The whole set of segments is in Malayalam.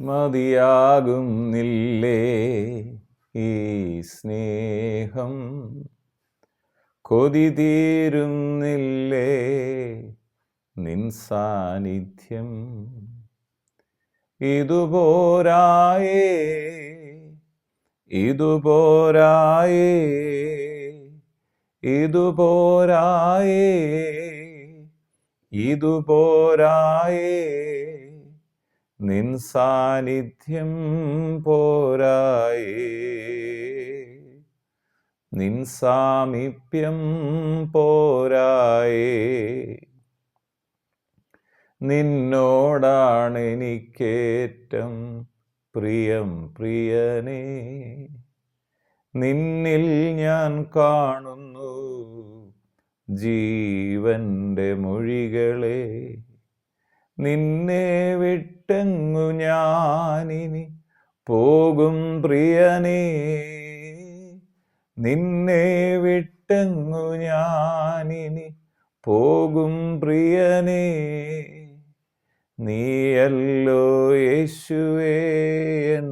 മതിയാകുന്നില്ലേ ഈ സ്നേഹം, കൊതി തീരുന്നില്ലേ നിൻ സാന്നിധ്യം. ഇതുപോരായേ ഇതുപോരായേ ഇതുപോരായേ ഇതുപോരായേ നിൻ സാന്നിധ്യം പോരായേ, നിൻ സാമീപ്യം പോരായേ. നിന്നോടാണെനിക്കേറ്റം പ്രിയം പ്രിയനേ, നിന്നിൽ ഞാൻ കാണുന്നു ജീവന്റെ മൊഴികളെ. നിന്നെ വിട്ടെങ്ങു ഞാനിനി പോകും പ്രിയനേ, നിന്നെ വിട്ടെങ്ങു ഞാനിനി പോകും പ്രിയനേ. നീയല്ലോ യേശുവേ എൻ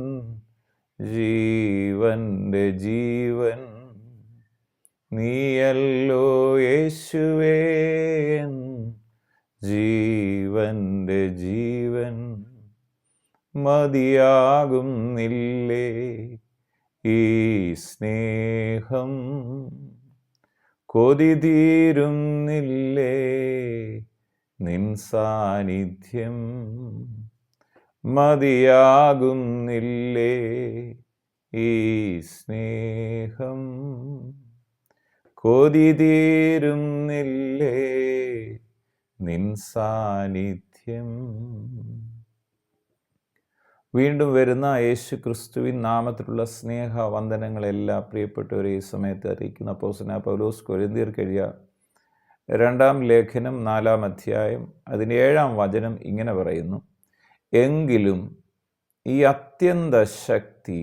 ജീവന്റെ ജീവൻ, നീയല്ലോ യേശുവേ എൻ ജീവന്റെ ജീവൻ. മതിയാകുന്നില്ലേ ഈ സ്നേഹം, കൊതി തീരുന്നില്ലേ നിൻ സാന്നിധ്യം. മതിയാകുന്നില്ലേ ഈ സ്നേഹം, കൊതി തീരുന്നില്ലേ നിൻ സാന്നിധ്യം. വീണ്ടും വരുന്ന യേശു ക്രിസ്തുവിൻ നാമത്തിലുള്ള സ്നേഹവന്ദനങ്ങളെല്ലാം പ്രിയപ്പെട്ടവരെ ഈ സമയത്ത് അറിയിക്കുന്ന അപ്പോസ്തലനായ പൗലോസ് കൊരിന്ത്യർക്ക് എഴുതിയ 2-ാം ലേഖനം 4-ാം അധ്യായം അതിൻ്റെ 7-ാം വചനം ഇങ്ങനെ പറയുന്നു: എങ്കിലും ഈ അത്യന്ത ശക്തി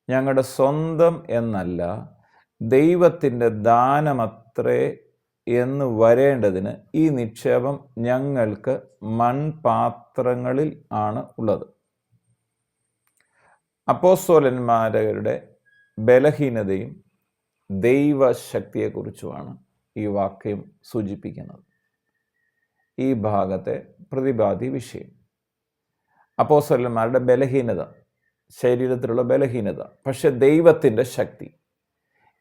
ഞങ്ങളുടെ സ്വന്തം എന്നല്ല, ദൈവത്തിൻ്റെ ദാനമത്രേ എന്ന് വരേണ്ടതിന് ഈ നിക്ഷേപം ഞങ്ങൾക്ക് മൺപാത്രങ്ങളിൽ ആണ് ഉള്ളത്. അപ്പോസ്തലന്മാരുടെ ബലഹീനതയും ദൈവശക്തിയെക്കുറിച്ചുമാണ് ഈ വാക്യം സൂചിപ്പിക്കുന്നത്. ഈ ഭാഗത്തെ പ്രതിപാദ്യ വിഷയം അപ്പോസ്തലന്മാരുടെ ബലഹീനത, ശരീരത്തിലുള്ള ബലഹീനത, പക്ഷെ ദൈവത്തിൻ്റെ ശക്തി.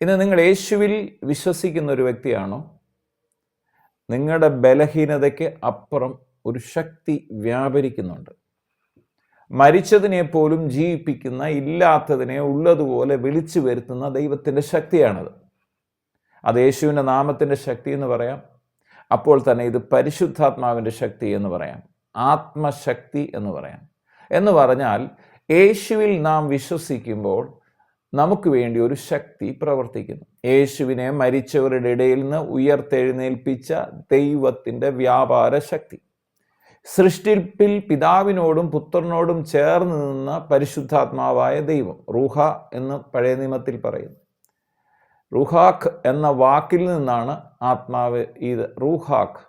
ഇന്ന് നിങ്ങൾ യേശുവിൽ വിശ്വസിക്കുന്ന ഒരു വ്യക്തിയാണോ? നിങ്ങളുടെ ബലഹീനതയ്ക്ക് അപ്പുറം ഒരു ശക്തി വ്യാപരിക്കുന്നുണ്ട്. മരിച്ചതിനെ പോലും ജീവിപ്പിക്കുന്ന, ഇല്ലാത്തതിനെ ഉള്ളതുപോലെ വിളിച്ചു വരുത്തുന്ന ദൈവത്തിൻ്റെ ശക്തിയാണത്. അത് യേശുവിൻ്റെ നാമത്തിൻ്റെ ശക്തി എന്ന് പറയാം. അപ്പോൾ തന്നെ ഇത് പരിശുദ്ധാത്മാവിൻ്റെ ശക്തി എന്ന് പറയാം, ആത്മശക്തി എന്ന് പറയാം. എന്ന് പറഞ്ഞാൽ യേശുവിൽ നാം വിശ്വസിക്കുമ്പോൾ നമുക്ക് വേണ്ടി ഒരു ശക്തി പ്രവർത്തിക്കുന്നു. യേശുവിനെ മരിച്ചവരുടെ ഇടയിൽ നിന്ന് ഉയർത്തെഴുന്നേൽപ്പിച്ച ദൈവത്തിൻ്റെ വ്യാപാര ശക്തി, സൃഷ്ടിപ്പിൽ പിതാവിനോടും പുത്രനോടും ചേർന്ന് നിന്ന പരിശുദ്ധാത്മാവായ ദൈവം, റൂഹ എന്ന് പഴയ നിയമത്തിൽ പറയുന്നു. റൂഹാഖ് എന്ന വാക്കിൽ നിന്നാണ് ആത്മാവ്. ഇത് റൂഹാഖ്,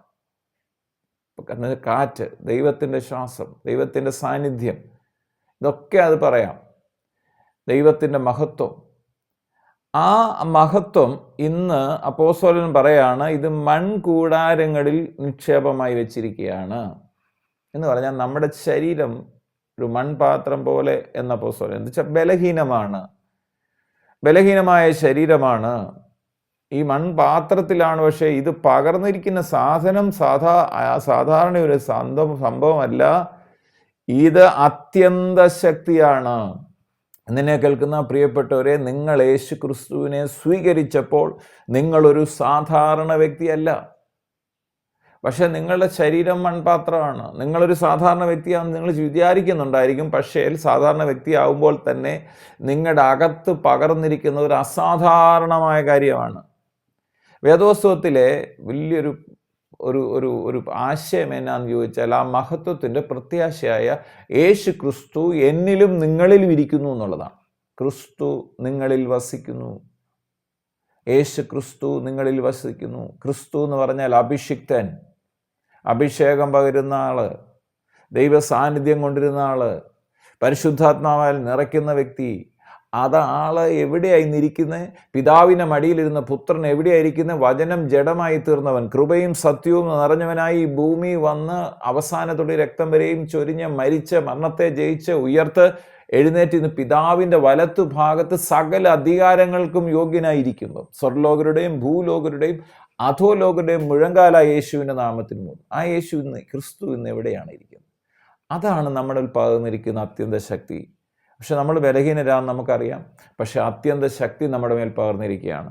കാറ്റ്, ദൈവത്തിൻ്റെ ശ്വാസം, ദൈവത്തിൻ്റെ സാന്നിധ്യം, ഇതൊക്കെ അത് പറയാം. ദൈവത്തിൻ്റെ മഹത്വം, ആ മഹത്വം ഇന്ന് അപ്പോസ്തലൻ പറയാണ്, ഇത് മൺകൂടാരങ്ങളിൽ നിക്ഷേപമായി വെച്ചിരിക്കുകയാണ് എന്ന് പറഞ്ഞാൽ നമ്മുടെ ശരീരം ഒരു മൺപാത്രം പോലെ എന്ന അപ്പോസ്തലൻ എന്ന് വെച്ചാൽ ബലഹീനമാണ്, ബലഹീനമായ ശരീരമാണ്. ഈ മൺപാത്രത്തിലാണ്, പക്ഷേ ഇത് പകർന്നിരിക്കുന്ന സാധനം സാധാരണ ഒരു സംഭവമല്ല, ഇത് അത്യന്ത ശക്തിയാണ്. നിന്നെ കേൾക്കുന്ന പ്രിയപ്പെട്ടവരെ, നിങ്ങൾ യേശു ക്രിസ്തുവിനെ സ്വീകരിച്ചപ്പോൾ നിങ്ങളൊരു സാധാരണ വ്യക്തിയല്ല. പക്ഷെ നിങ്ങളുടെ ശരീരം മൺപാത്രമാണ്. നിങ്ങളൊരു സാധാരണ വ്യക്തിയാണെന്ന് നിങ്ങൾ വിചാരിക്കുന്നുണ്ടായിരിക്കും. പക്ഷേ സാധാരണ വ്യക്തിയാവുമ്പോൾ തന്നെ നിങ്ങളുടെ അകത്ത് പകർന്നിരിക്കുന്ന ഒരു അസാധാരണമായ കാര്യമാണ്. വേദോത്സവത്തിലെ വലിയൊരു ഒരു ഒരു ഒരു ആശയം എന്നാന്ന് ചോദിച്ചാൽ, ആ മഹത്വത്തിൻ്റെ പ്രത്യാശയായ യേശു ക്രിസ്തു എന്നിലും നിങ്ങളിലും ഇരിക്കുന്നു എന്നുള്ളതാണ്. ക്രിസ്തു നിങ്ങളിൽ വസിക്കുന്നു, യേശു ക്രിസ്തു നിങ്ങളിൽ വസിക്കുന്നു. ക്രിസ്തു എന്ന് പറഞ്ഞാൽ അഭിഷിക്തൻ, അഭിഷേകം പകരുന്ന ആള്, ദൈവ സാന്നിധ്യം കൊണ്ടിരുന്ന ആള്, പരിശുദ്ധാത്മാവാൽ നിറയ്ക്കുന്ന വ്യക്തി ആള് എവിടെയായിരിക്കുന്നത്? പിതാവിൻ്റെ മടിയിലിരുന്ന പുത്രൻ എവിടെയായിരിക്കുന്നത്? വചനം ജഡമായി തീർന്നവൻ, കൃപയും സത്യവും നിറഞ്ഞവനായി ഈ ഭൂമി വന്ന് അവസാനത്തുള്ളി രക്തം വരെയും ചൊരിഞ്ഞ് മരിച്ച് മരണത്തെ ജയിച്ച് ഉയർത്ത് എഴുന്നേറ്റ് ഇന്ന് പിതാവിൻ്റെ വലത്തു ഭാഗത്ത് സകല അധികാരങ്ങൾക്കും യോഗ്യനായിരിക്കുന്നു. സ്വർലോകരുടെയും ഭൂലോകരുടെയും അധോലോകരുടെയും മുഴങ്കാല യേശുവിൻ്റെ നാമത്തിൽ മൂന്ന്. ആ യേശു ഇന്ന്, ക്രിസ്തു ഇന്ന് എവിടെയാണ് ഇരിക്കുന്നത്? അതാണ് നമ്മളിൽ പകർന്നിരിക്കുന്ന അത്യന്ത ശക്തി. പക്ഷെ നമ്മൾ ബലഹീനരാന്ന് നമുക്കറിയാം. പക്ഷെ അത്യന്ത ശക്തി നമ്മുടെ മേൽ പകർന്നിരിക്കുകയാണ്.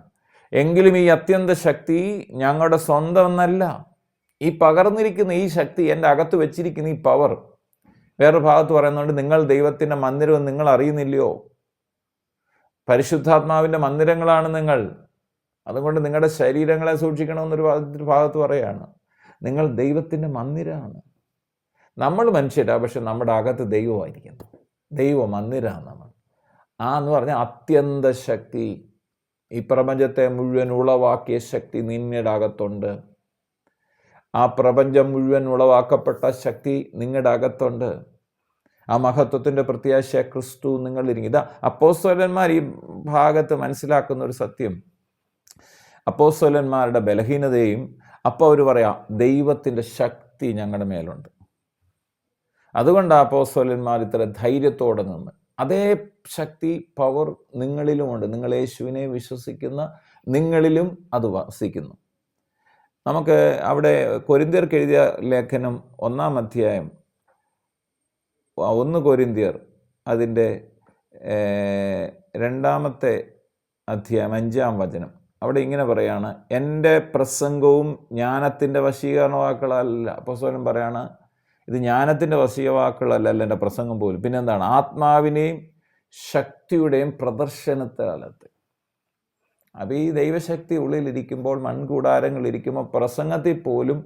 എങ്കിലും ഈ അത്യന്ത ശക്തി ഞങ്ങളുടെ സ്വന്തം എന്നല്ല. ഈ പകർന്നിരിക്കുന്ന ഈ ശക്തി, എൻ്റെ അകത്ത് വെച്ചിരിക്കുന്ന ഈ പവർ, വേറൊരു ഭാഗത്ത് പറയുന്നുണ്ട്, നിങ്ങൾ ദൈവത്തിൻ്റെ മന്ദിരം നിങ്ങൾ അറിയുന്നില്ലയോ? പരിശുദ്ധാത്മാവിൻ്റെ മന്ദിരങ്ങളാണ് നിങ്ങൾ. അതുകൊണ്ട് നിങ്ങളുടെ ശരീരങ്ങളെ സൂക്ഷിക്കണമെന്നൊരു ഭാഗത്ത് പറയാണ്. നിങ്ങൾ ദൈവത്തിൻ്റെ മന്ദിരമാണ്. നമ്മൾ മനുഷ്യരാ, പക്ഷെ നമ്മുടെ അകത്ത് ദൈവമായിരിക്കുന്നു. ദൈവ മന്ദിരമാണ് നമ്മൾ. എന്ന് പറഞ്ഞാൽ അത്യന്ത ശക്തി, ഈ പ്രപഞ്ചത്തെ മുഴുവൻ ഉളവാക്കിയ ശക്തി നിങ്ങളുടെ അകത്തുണ്ട്. ആ പ്രപഞ്ചം മുഴുവൻ ഉളവാക്കപ്പെട്ട ശക്തി നിങ്ങളുടെ അകത്തുണ്ട്. ആ മഹത്വത്തിൻ്റെ പ്രത്യാശ ക്രിസ്തു നിങ്ങളിരിക്കും. ഇതാ അപ്പോസ്തലന്മാർ ഈ ഭാഗത്ത് മനസ്സിലാക്കുന്ന ഒരു സത്യം. അപ്പോസ്തലന്മാരുടെ ബലഹീനതയും അപ്പോൾ അവർ പറയാം, ദൈവത്തിൻ്റെ ശക്തി ഞങ്ങളുടെ മേലുണ്ട്. അതുകൊണ്ട് അപ്പോസ്തലന്മാർ ഇത്ര ധൈര്യത്തോടെ നിന്ന്. അതേ ശക്തി, പവർ നിങ്ങളിലുമുണ്ട്. നിങ്ങൾ യേശുവിനെ വിശ്വസിക്കുന്ന നിങ്ങളിലും അത് വസിക്കുന്നു. നമുക്ക് അവിടെ കൊരിന്ത്യർക്ക് എഴുതിയ ലേഖനം 1-ാം അധ്യായം 1 കൊരിന്ത്യർ അതിൻ്റെ 2-ാമത്തെ അധ്യായം 5-ാം വചനം. അവിടെ ഇങ്ങനെ പറയാണ്, എൻ്റെ പ്രസംഗവും ജ്ഞാനത്തിൻ്റെ വശീകരണവാക്കുകളല്ല. അപ്പോസ്തലൻ പറയാണ്, ഇത് ജ്ഞാനത്തിൻ്റെ വശീകവാക്കുകളല്ല എൻ്റെ പ്രസംഗം പോലും. പിന്നെന്താണ്? ആത്മാവിനെയും ശക്തിയുടെയും പ്രദർശനത്താലത്ത്. അപ്പോൾ ഈ ദൈവശക്തി ഉള്ളിലിരിക്കുമ്പോൾ, മൺകൂടാരങ്ങളിരിക്കുമ്പോൾ പ്രസംഗത്തിൽ പോലും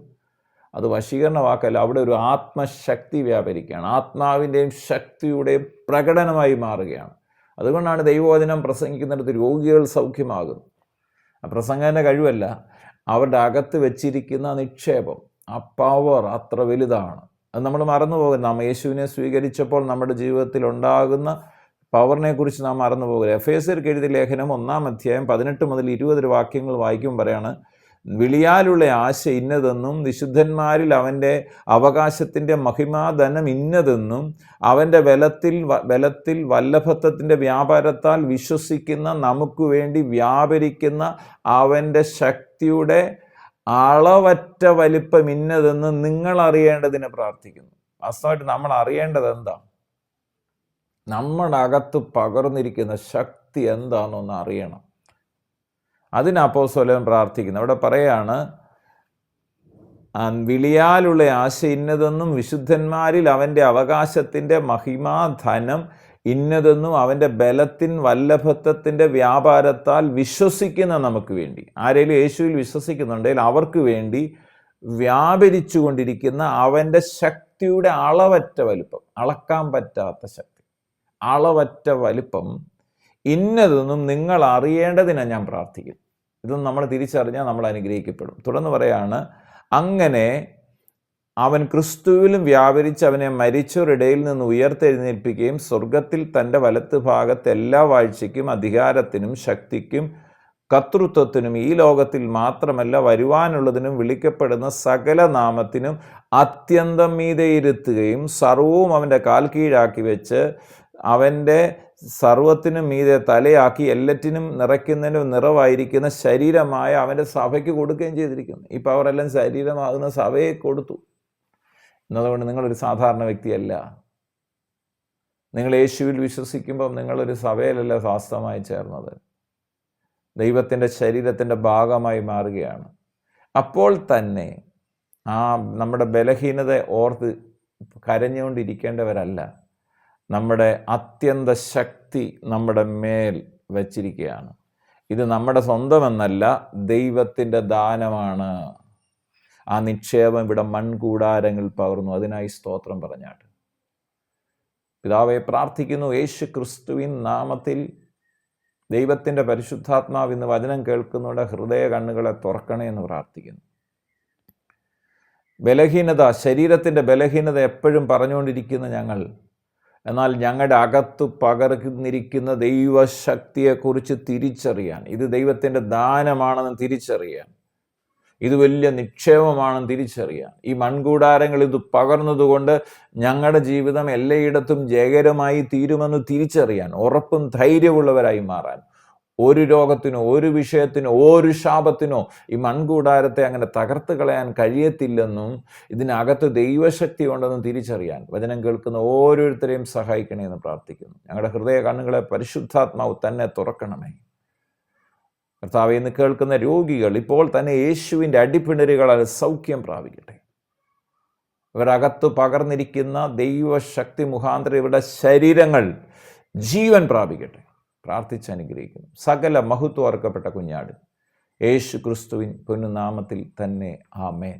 അത് വശീകരണ വാക്കല്ല, അവിടെ ഒരു ആത്മശക്തി വ്യാപരിക്കുകയാണ്. ആത്മാവിൻ്റെയും ശക്തിയുടെയും പ്രകടനമായി മാറുകയാണ്. അതുകൊണ്ടാണ് ദൈവവചനം പ്രസംഗിക്കുന്നിടത്ത് രോഗികൾ സൗഖ്യമാകുന്നു. ആ പ്രസംഗത്തിൻ്റെ കഴിവല്ല, അവരുടെ അകത്ത് വെച്ചിരിക്കുന്ന നിക്ഷേപം, ആ പവർ അത്ര വലുതാണ്. അത് നമ്മൾ മറന്നു പോകുന്നത്. നാം യേശുവിനെ സ്വീകരിച്ചപ്പോൾ നമ്മുടെ ജീവിതത്തിൽ ഉണ്ടാകുന്ന പവറിനെ കുറിച്ച് നാം മറന്നു പോകരുത്. എഫേസ്യർക്ക് എഴുതിയ ലേഖനം 1-ാം അധ്യായം 18 മുതൽ 20 വാക്യങ്ങൾ വായിക്കും. പറയാണ്, വിളിയാലുള്ള ആശ ഇന്നതെന്നും വിശുദ്ധന്മാരിൽ അവൻ്റെ അവകാശത്തിൻ്റെ മഹിമാധനം ഇന്നതെന്നും അവൻ്റെ ബലത്തിൽ വല്ലഭത്വത്തിൻ്റെ വ്യാപാരത്താൽ വിശ്വസിക്കുന്ന നമുക്ക് വേണ്ടി വ്യാപരിക്കുന്ന അവൻ്റെ ശക്തിയുടെ അളവറ്റ വലിപ്പം ഇന്നതെന്ന് നിങ്ങൾ അറിയേണ്ടതിന് പ്രാർത്ഥിക്കുന്നു. വാസ്തവമായിട്ട് നമ്മൾ അറിയേണ്ടത് എന്താ? നമ്മുടെ അകത്ത് പകർന്നിരിക്കുന്ന ശക്തി എന്താണെന്നൊന്ന് അറിയണം. അതിന് അപ്പോസ്തലൻ പ്രാർത്ഥിക്കുന്നു. അവിടെ പറയാണ്, വിളിയാലുള്ള ആശ ഇന്നതെന്നും വിശുദ്ധന്മാരിൽ അവൻ്റെ അവകാശത്തിൻ്റെ മഹിമാധനം ഇന്നതെന്നും അവൻ്റെ ബലത്തിൻ വല്ലഭത്വത്തിൻ്റെ വ്യാപാരത്താൽ വിശ്വസിക്കുന്ന നമുക്ക് വേണ്ടി, ആരെങ്കിലും യേശുവിൽ വിശ്വസിക്കുന്നുണ്ടെങ്കിൽ അവർക്ക് വേണ്ടി വ്യാപരിച്ചു കൊണ്ടിരിക്കുന്ന അവൻ്റെ ശക്തിയുടെ അളവറ്റ വലിപ്പം, അളക്കാൻ പറ്റാത്ത ശക്തി, അളവറ്റ വലിപ്പം ഇന്നതെന്നും നിങ്ങൾ അറിയേണ്ടതിനാണ് ഞാൻ പ്രാർത്ഥിക്കുന്നു. ഇതൊന്നും നമ്മൾ തിരിച്ചറിഞ്ഞാൽ നമ്മൾ അനുഗ്രഹിക്കപ്പെടും. തുടർന്ന് പറയാണ്, അങ്ങനെ അവൻ ക്രിസ്തുവിലും വ്യാപരിച്ച് അവനെ മരിച്ചവരിടയിൽ നിന്ന് ഉയർത്തെഴുന്നേൽപ്പിക്കുകയും സ്വർഗത്തിൽ തൻ്റെ വലത്ത് ഭാഗത്ത് എല്ലാ വാഴ്ചയ്ക്കും അധികാരത്തിനും ശക്തിക്കും കർത്തൃത്വത്തിനും ഈ ലോകത്തിൽ മാത്രമല്ല വരുവാനുള്ളതിനും വിളിക്കപ്പെടുന്ന സകല നാമത്തിനും അത്യന്തം മീതെ ഇരുത്തുകയും സർവവും അവൻ്റെ കാൽ കീഴാക്കി വെച്ച് അവൻ്റെ സർവത്തിനും മീതെ തലയാക്കി എല്ലാറ്റിനും നിറയ്ക്കുന്നതിനും നിറവായിരിക്കുന്ന ശരീരമായ അവൻ്റെ സഭയ്ക്ക് കൊടുക്കുകയും ചെയ്തിരിക്കുന്നു. ഈ പവറെല്ലാം ശരീരമാകുന്ന സഭയെ കൊടുത്തു. എന്നതുകൊണ്ട് നിങ്ങളൊരു സാധാരണ വ്യക്തിയല്ല. നിങ്ങൾ യേശുവിൽ വിശ്വസിക്കുമ്പം നിങ്ങളൊരു സഭയിലല്ല വാസ്തവമായി ചേർന്നത്, ദൈവത്തിൻ്റെ ശരീരത്തിൻ്റെ ഭാഗമായി മാറുകയാണ്. അപ്പോൾ തന്നെ നമ്മുടെ ബലഹീനത ഓർത്ത് കരഞ്ഞുകൊണ്ടിരിക്കേണ്ടവരല്ല. നമ്മുടെ അത്യന്ത ശക്തി നമ്മുടെ മേൽ വച്ചിരിക്കുകയാണ്. ഇത് നമ്മുടെ സ്വന്തമെന്നല്ല, ദൈവത്തിൻ്റെ ദാനമാണ്. ആ നിക്ഷേപം ഇവിടെ മൺകൂടാരങ്ങൾ പകർന്നു. അതിനായി സ്തോത്രം പറഞ്ഞാട്ട് പിതാവെ പ്രാർത്ഥിക്കുന്നു. യേശു ക്രിസ്തുവിൻ നാമത്തിൽ ദൈവത്തിൻ്റെ പരിശുദ്ധാത്മാവ് ഇന്ന് വചനം കേൾക്കുന്നവരുടെ ഹൃദയ കണ്ണുകളെ തുറക്കണേ എന്ന് പ്രാർത്ഥിക്കുന്നു. ബലഹീനത, ശരീരത്തിൻ്റെ ബലഹീനത എപ്പോഴും പറഞ്ഞുകൊണ്ടിരിക്കുന്ന ഞങ്ങൾ എന്നാൽ ഞങ്ങളുടെ അകത്ത് പകർന്നിരിക്കുന്ന ദൈവശക്തിയെക്കുറിച്ച് തിരിച്ചറിയാൻ, ഇത് ദൈവത്തിൻ്റെ ദാനമാണെന്ന് തിരിച്ചറിയാൻ, ഇത് വലിയ നിക്ഷേപമാണെന്ന് തിരിച്ചറിയാൻ, ഈ മൺകൂടാരങ്ങൾ ഇത് പകർന്നതുകൊണ്ട് ഞങ്ങളുടെ ജീവിതം എല്ലായിടത്തും ജയകരമായി തീരുമെന്ന് തിരിച്ചറിയാൻ, ഉറപ്പും ധൈര്യമുള്ളവരായി മാറാൻ, ഒരു രോഗത്തിനോ ഒരു വിഷയത്തിനോ ഒരു ശാപത്തിനോ ഈ മൺകൂടാരത്തെ അങ്ങനെ തകർത്ത് കളയാൻ കഴിയത്തില്ലെന്നും ഇതിനകത്ത് ദൈവശക്തി ഉണ്ടെന്നും തിരിച്ചറിയാൻ വചനം കേൾക്കുന്ന ഓരോരുത്തരെയും സഹായിക്കണേ എന്ന് പ്രാർത്ഥിക്കുന്നു. ഞങ്ങളുടെ ഹൃദയ കണ്ണുകളെ പരിശുദ്ധാത്മാവ് തന്നെ തുറക്കണമേ. കർത്താവേ, ഇന്ന് കേൾക്കുന്ന രോഗികൾ ഇപ്പോൾ തന്നെ യേശുവിൻ്റെ അടിപ്പിണരുകളാൽ സൗഖ്യം പ്രാപിക്കട്ടെ. ഇവരകത്ത് പകർന്നിരിക്കുന്ന ദൈവശക്തി മുഖാന്തരം ഇവരുടെ ശരീരങ്ങൾ ജീവൻ പ്രാപിക്കട്ടെ. പ്രാർത്ഥിച്ചനുഗ്രഹിക്കുന്നു. സകല മഹത്വം അർക്കപ്പെട്ട കുഞ്ഞാട് യേശു ക്രിസ്തുവിൻ പൊന്നുനാമത്തിൽ തന്നെ ആമേൻ.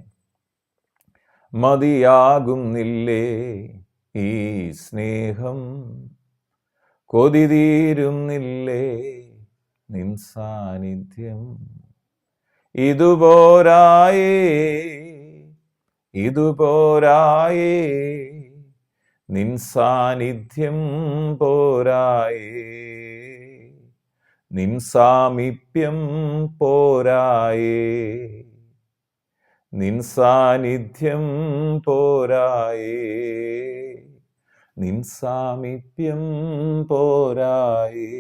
മതിയാകുന്നില്ലേ ഈ സ്നേഹം, കൊതി തീരുന്നില്ലേ നിൻ സാന്നിധ്യം, ഇതുപോരായേ ഇതുപോരായേ നിൻ സാന്നിധ്യം പോരായേ, നിൻ സാമീപ്യം പോരായേ, നിൻ സാന്നിധ്യം പോരായേ, നിൻ സാമീപ്യം പോരായേ.